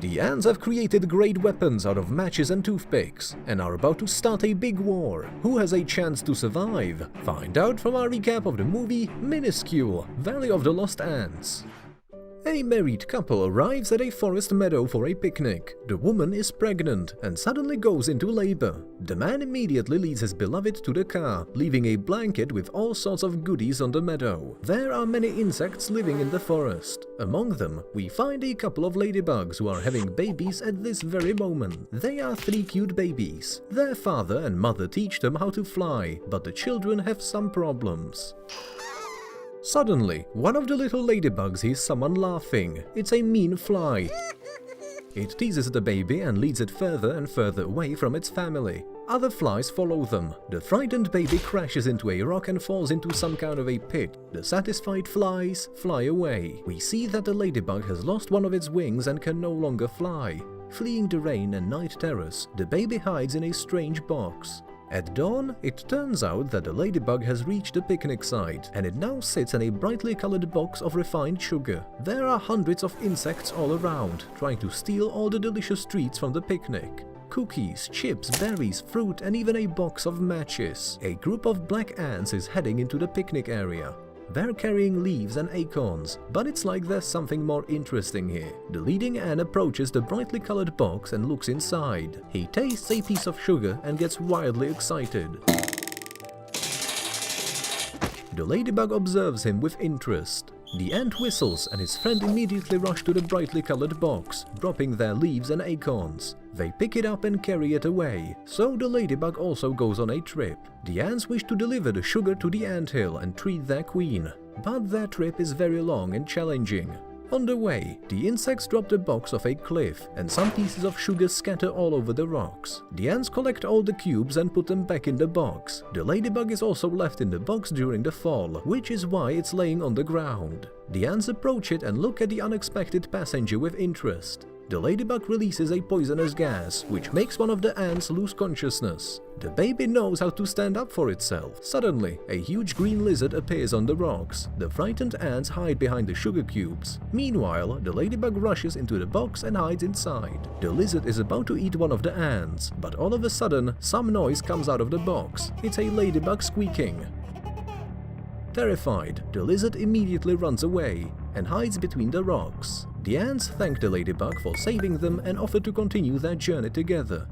The ants have created great weapons out of matches and toothpicks, and are about to start a big war. Who has a chance to survive? Find out from our recap of the movie Minuscule, Valley of the Lost Ants. A married couple arrives at a forest meadow for a picnic. The woman is pregnant and suddenly goes into labor. The man immediately leads his beloved to the car, leaving a blanket with all sorts of goodies on the meadow. There are many insects living in the forest. Among them, we find a couple of ladybugs who are having babies at this very moment. They are 3 cute babies. Their father and mother teach them how to fly, but the children have some problems. Suddenly, one of the little ladybugs hears someone laughing. It's a mean fly. It teases the baby and leads it further and further away from its family. Other flies follow them. The frightened baby crashes into a rock and falls into some kind of a pit. The satisfied flies fly away. We see that the ladybug has lost one of its wings and can no longer fly. Fleeing the rain and night terrors, the baby hides in a strange box. At dawn, it turns out that the ladybug has reached the picnic site, and it now sits in a brightly colored box of refined sugar. There are hundreds of insects all around, trying to steal all the delicious treats from the picnic. Cookies, chips, berries, fruit, and even a box of matches. A group of black ants is heading into the picnic area. They're carrying leaves and acorns, but it's like there's something more interesting here. The leading ant approaches the brightly colored box and looks inside. He tastes a piece of sugar and gets wildly excited. The ladybug observes him with interest. The ant whistles and his friend immediately rush to the brightly colored box, dropping their leaves and acorns. They pick it up and carry it away, so the ladybug also goes on a trip. The ants wish to deliver the sugar to the anthill and treat their queen, but their trip is very long and challenging. On the way, the insects drop the box off a cliff, and some pieces of sugar scatter all over the rocks. The ants collect all the cubes and put them back in the box. The ladybug is also left in the box during the fall, which is why it's laying on the ground. The ants approach it and look at the unexpected passenger with interest. The ladybug releases a poisonous gas, which makes one of the ants lose consciousness. The baby knows how to stand up for itself. Suddenly, a huge green lizard appears on the rocks. The frightened ants hide behind the sugar cubes. Meanwhile, the ladybug rushes into the box and hides inside. The lizard is about to eat one of the ants, but all of a sudden, some noise comes out of the box. It's a ladybug squeaking. Terrified, the lizard immediately runs away and hides between the rocks. The ants thank the ladybug for saving them and offer to continue their journey together.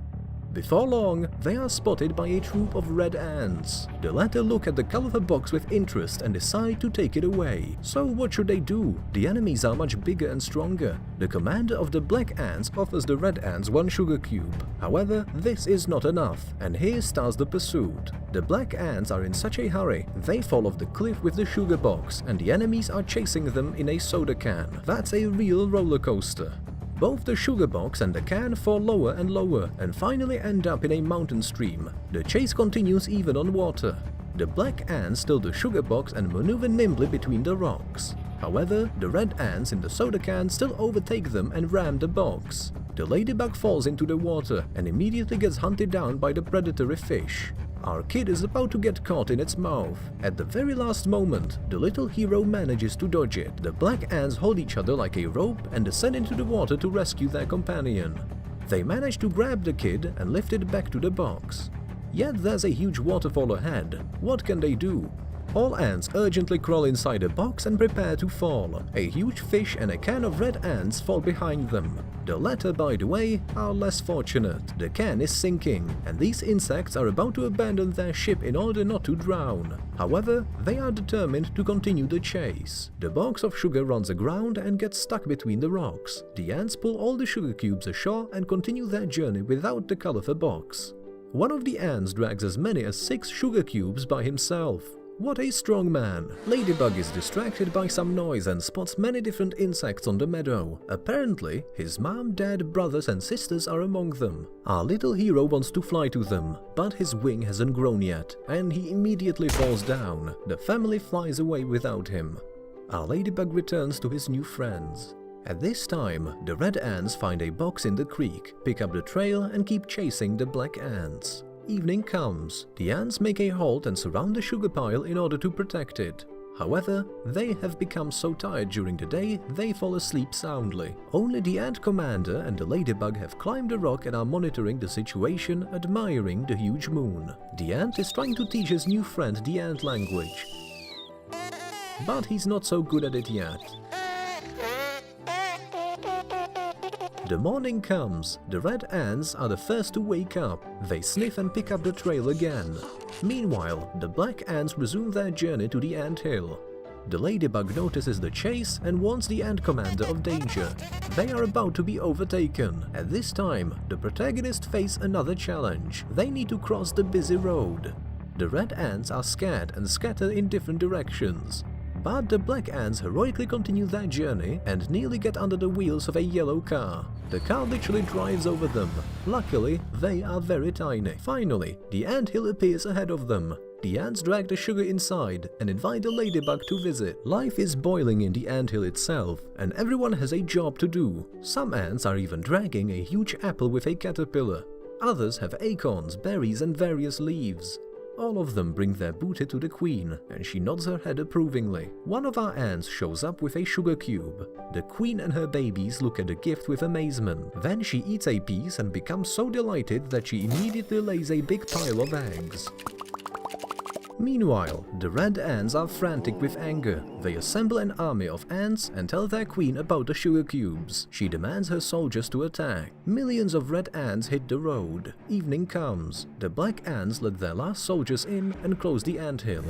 Before long, they are spotted by a troop of red ants. The latter look at the colorful box with interest and decide to take it away. So what should they do? The enemies are much bigger and stronger. The commander of the black ants offers the red ants 1 sugar cube. However, this is not enough, and here starts the pursuit. The black ants are in such a hurry, they fall off the cliff with the sugar box, and the enemies are chasing them in a soda can. That's a real roller coaster. Both the sugar box and the can fall lower and lower and finally end up in a mountain stream. The chase continues even on water. The black ants steal the sugar box and maneuver nimbly between the rocks. However, the red ants in the soda can still overtake them and ram the box. The ladybug falls into the water and immediately gets hunted down by the predatory fish. Our kid is about to get caught in its mouth. At the very last moment, the little hero manages to dodge it. The black ants hold each other like a rope and descend into the water to rescue their companion. They manage to grab the kid and lift it back to the box. Yet there's a huge waterfall ahead. What can they do? All ants urgently crawl inside a box and prepare to fall. A huge fish and a can of red ants fall behind them. The latter, by the way, are less fortunate. The can is sinking, and these insects are about to abandon their ship in order not to drown. However, they are determined to continue the chase. The box of sugar runs aground and gets stuck between the rocks. The ants pull all the sugar cubes ashore and continue their journey without the colorful box. One of the ants drags as many as 6 sugar cubes by himself. What a strong man! Ladybug is distracted by some noise and spots many different insects on the meadow. Apparently, his mom, dad, brothers and sisters are among them. Our little hero wants to fly to them, but his wing hasn't grown yet, and he immediately falls down. The family flies away without him. Our ladybug returns to his new friends. At this time, the red ants find a box in the creek, pick up the trail and keep chasing the black ants. Evening comes. The ants make a halt and surround the sugar pile in order to protect it. However, they have become so tired during the day they fall asleep soundly. Only the ant commander and the ladybug have climbed a rock and are monitoring the situation, admiring the huge moon. The ant is trying to teach his new friend the ant language, but he's not so good at it yet. The morning comes. The red ants are the first to wake up. They sniff and pick up the trail again. Meanwhile, the black ants resume their journey to the ant hill. The ladybug notices the chase and warns the ant commander of danger. They are about to be overtaken. At this time, the protagonists face another challenge. They need to cross the busy road. The red ants are scared and scatter in different directions. But the black ants heroically continue their journey and nearly get under the wheels of a yellow car. The car literally drives over them. Luckily, they are very tiny. Finally, the anthill appears ahead of them. The ants drag the sugar inside and invite the ladybug to visit. Life is boiling in the anthill itself, and everyone has a job to do. Some ants are even dragging a huge apple with a caterpillar. Others have acorns, berries, and various leaves. All of them bring their booty to the queen, and she nods her head approvingly. One of our ants shows up with a sugar cube. The queen and her babies look at the gift with amazement. Then she eats a piece and becomes so delighted that she immediately lays a big pile of eggs. Meanwhile, the red ants are frantic with anger. They assemble an army of ants and tell their queen about the sugar cubes. She demands her soldiers to attack. Millions of red ants hit the road. Evening comes. The black ants let their last soldiers in and close the anthill.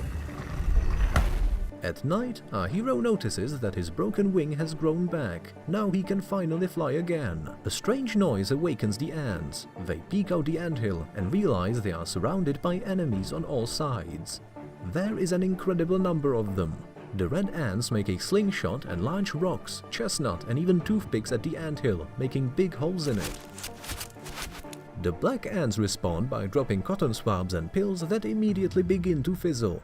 At night, our hero notices that his broken wing has grown back. Now he can finally fly again. A strange noise awakens the ants. They peek out the anthill and realize they are surrounded by enemies on all sides. There is an incredible number of them. The red ants make a slingshot and launch rocks, chestnut and even toothpicks at the anthill, making big holes in it. The black ants respond by dropping cotton swabs and pills that immediately begin to fizzle.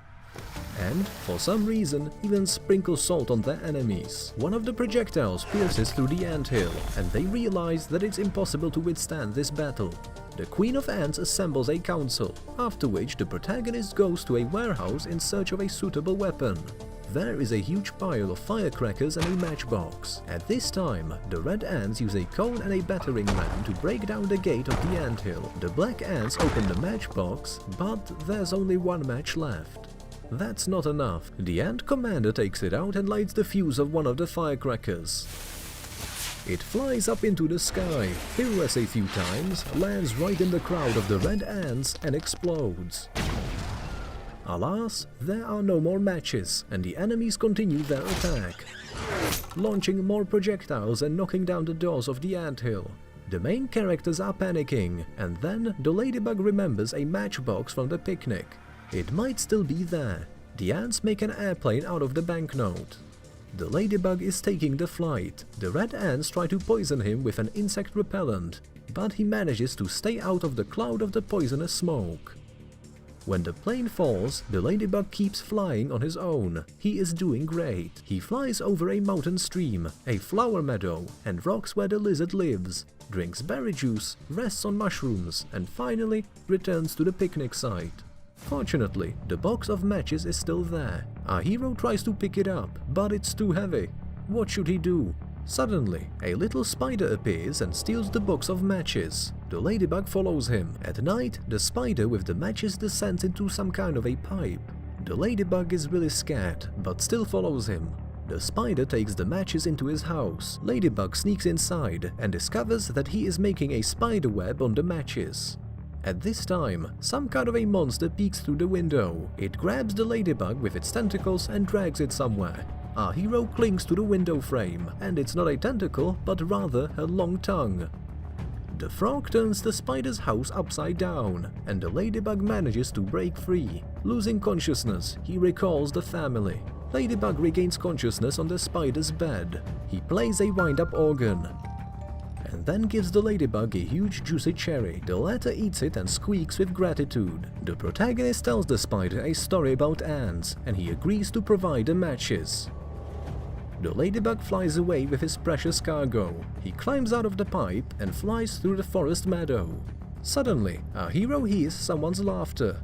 And, for some reason, even sprinkle salt on their enemies. One of the projectiles pierces through the anthill, and they realize that it's impossible to withstand this battle. The Queen of Ants assembles a council, after which the protagonist goes to a warehouse in search of a suitable weapon. There is a huge pile of firecrackers and a matchbox. At this time, the red ants use a cone and a battering ram to break down the gate of the anthill. The black ants open the matchbox, but there's only one match left. That's not enough. The ant commander takes it out and lights the fuse of one of the firecrackers. It flies up into the sky, pirouettes a few times, lands right in the crowd of the red ants and explodes. Alas, there are no more matches, and the enemies continue their attack, launching more projectiles and knocking down the doors of the anthill. The main characters are panicking, and then the ladybug remembers a matchbox from the picnic. It might still be there. The ants make an airplane out of the banknote. The ladybug is taking the flight. The red ants try to poison him with an insect repellent, but he manages to stay out of the cloud of the poisonous smoke. When the plane falls, the ladybug keeps flying on his own. He is doing great. He flies over a mountain stream, a flower meadow, and rocks where the lizard lives, drinks berry juice, rests on mushrooms, and finally returns to the picnic site. Fortunately, the box of matches is still there. Our hero tries to pick it up, but it's too heavy. What should he do? Suddenly, a little spider appears and steals the box of matches. The ladybug follows him. At night, the spider with the matches descends into some kind of a pipe. The ladybug is really scared, but still follows him. The spider takes the matches into his house. Ladybug sneaks inside and discovers that he is making a spider web on the matches. At this time, some kind of a monster peeks through the window. It grabs the ladybug with its tentacles and drags it somewhere. Our hero clings to the window frame, and it's not a tentacle, but rather a long tongue. The frog turns the spider's house upside down, and the ladybug manages to break free. Losing consciousness, he recalls the family. Ladybug regains consciousness on the spider's bed. He plays a wind-up organ, and then gives the ladybug a huge juicy cherry. The latter eats it and squeaks with gratitude. The protagonist tells the spider a story about ants, and he agrees to provide the matches. The ladybug flies away with his precious cargo. He climbs out of the pipe and flies through the forest meadow. Suddenly, our hero hears someone's laughter.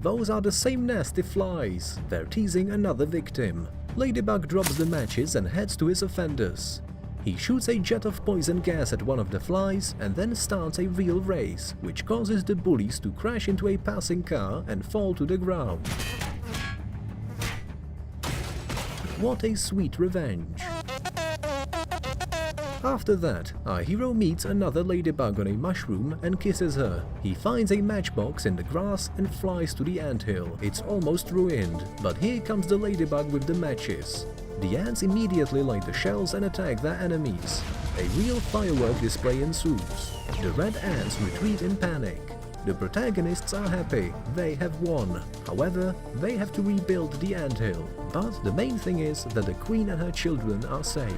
Those are the same nasty flies. They're teasing another victim. Ladybug drops the matches and heads to his offenders. He shoots a jet of poison gas at one of the flies and then starts a real race, which causes the bullies to crash into a passing car and fall to the ground. What a sweet revenge. After that, our hero meets another ladybug on a mushroom and kisses her. He finds a matchbox in the grass and flies to the anthill. It's almost ruined, but here comes the ladybug with the matches. The ants immediately light the shells and attack their enemies. A real firework display ensues. The red ants retreat in panic. The protagonists are happy, they have won. However, they have to rebuild the anthill. But the main thing is that the queen and her children are safe.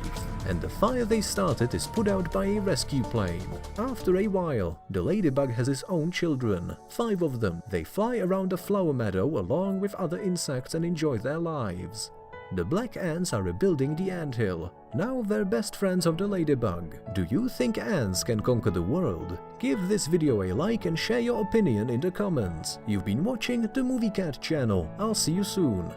And the fire they started is put out by a rescue plane. After a while, the ladybug has its own children, 5 of them. They fly around a flower meadow along with other insects and enjoy their lives. The black ants are rebuilding the anthill. Now they're best friends of the ladybug. Do you think ants can conquer the world? Give this video a like and share your opinion in the comments. You've been watching the Movie Cat channel. I'll see you soon.